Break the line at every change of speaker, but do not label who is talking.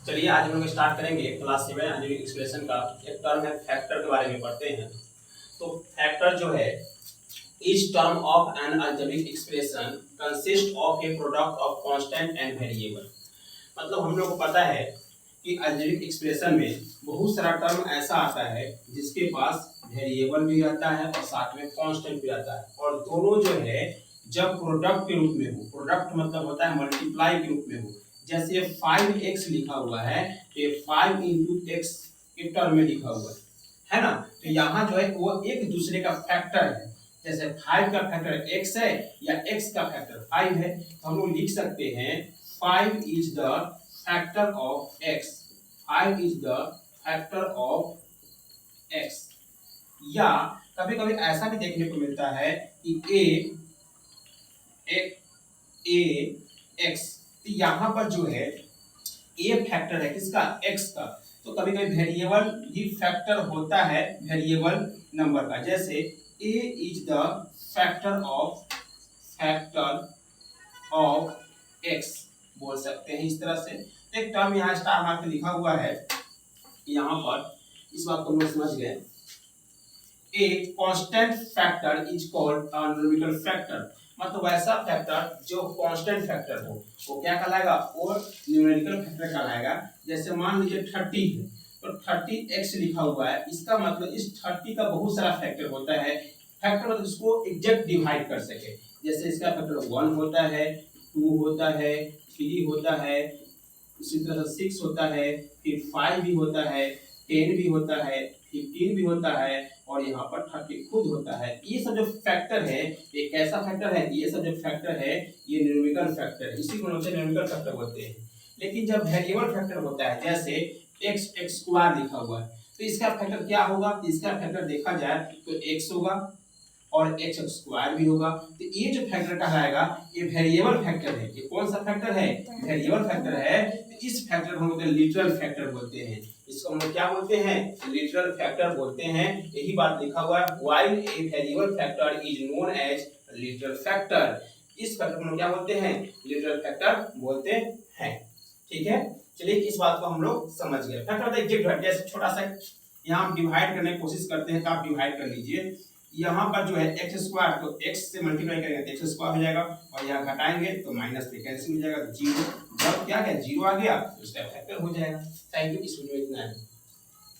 चलिए आज हम लोग स्टार्ट करेंगे क्लास 7 अलजेब्रिक एक्सप्रेशन का एक टर्म है फैक्टर के बारे में पढ़ते हैं। तो फैक्टर जो है इस term of N algebraic expression consist of A product of constant and variable. मतलब हम लोग को पता है कि अलजेब्रिक एक्सप्रेशन में बहुत सारा टर्म ऐसा आता है जिसके पास वेरिएबल भी रहता है और साथ में कांस्टेंट भी रहता है, और दोनों जो है जब प्रोडक्ट के रूप में हो, प्रोडक्ट मतलब होता है मल्टीप्लाई के रूप में हो। जैसे 5x लिखा हुआ है तो ये 5 इंटू एक्स के टर्म में लिखा हुआ है ना। तो यहाँ जो है वो एक दूसरे का फैक्टर है। जैसे 5 का फैक्टर x है या x का फैक्टर 5 है, तो हम लोग लिख सकते हैं 5 is the factor of x, 5 is the factor of x। या कभी कभी ऐसा भी देखने को मिलता है कि a x, तो यहाँ पर जो है a फैक्टर है किसका, x का। तो कभी कभी वेरिएबल भी फैक्टर होता है वेरिएबल नंबर का। जैसे a is the factor of x बोल सकते हैं इस तरह से। एक टर्म यहाँ स्टार मार्क पे लिखा हुआ है, यहाँ पर इस बात को हम लोग समझ गए। A constant factor is called a numerical factor। मतलब वैसा फैक्टर जो कांस्टेंट फैक्टर हो वो क्या कहलाएगा, वो न्यूमेरिकल फैक्टर कहलाएगा। जैसे मान लीजिए 30 है तो 30x लिखा हुआ है, इसका मतलब इस 30 का बहुत सारा फैक्टर होता है। फैक्टर मतलब इसको एग्जैक्ट डिवाइड कर सके। जैसे इसका फैक्टर 1 होता है, 2 होता है, 3 होता है, इसी तरह से 6 होता है, फिर 5 भी होता है, 10 भी होता है, 15 भी होता है, और यहाँ पर 30 खुद होता है। ये सब जो फैक्टर है ये कैसा फैक्टर है, ये सब जो फैक्टर है ये न्यूमेरिकल फैक्टर है, इसी को हम न्यूमेरिकल फैक्टर बोलते हैं। लेकिन जब वेरिएबल फैक्टर होता है जैसे x स्क्वायर लिखा हुआ है तो इसका फैक्टर क्या होगा, इसका फैक्टर देखा जाए तो x होगा और x स्क्वायर भी होगा। तो ये जो फैक्टर कहलाएगा ये वेरिएबल फैक्टर है। ये कौन सा फैक्टर है, वेरिएबल फैक्टर है। तो इस फैक्टर को हम लोग लिटरल फैक्टर बोलते हैं। इसको हम लोग क्या बोलते हैं, लिटरल फैक्टर बोलते हैं। यही बात लिखा हुआ है, while a variable factor is known as literal factor. इस फैक्टर को हम लोग क्या बोलते हैं, लिटरल फैक्टर बोलते हैं। ठीक है, चलिए इस बात को हम लोग समझ गए। फैक्टर मतलब एग्जैक्ट, जैसे छोटा सा यहाँ हम डिवाइड करने की कोशिश करते हैं तो आप डिवाइड कर लीजिए। यहाँ पर जो है x स्क्वायर, तो x से मल्टीप्लाई करेंगे तो x स्क्वायर हो जाएगा, और यहाँ घटाएंगे तो माइनस पे कैंसिल हो जाएगा, जीरो। जब क्या है जीरो आ गया तो उसका फैक्टर हो जाएगा। थैंक यू, इस वीडियो में इतना है।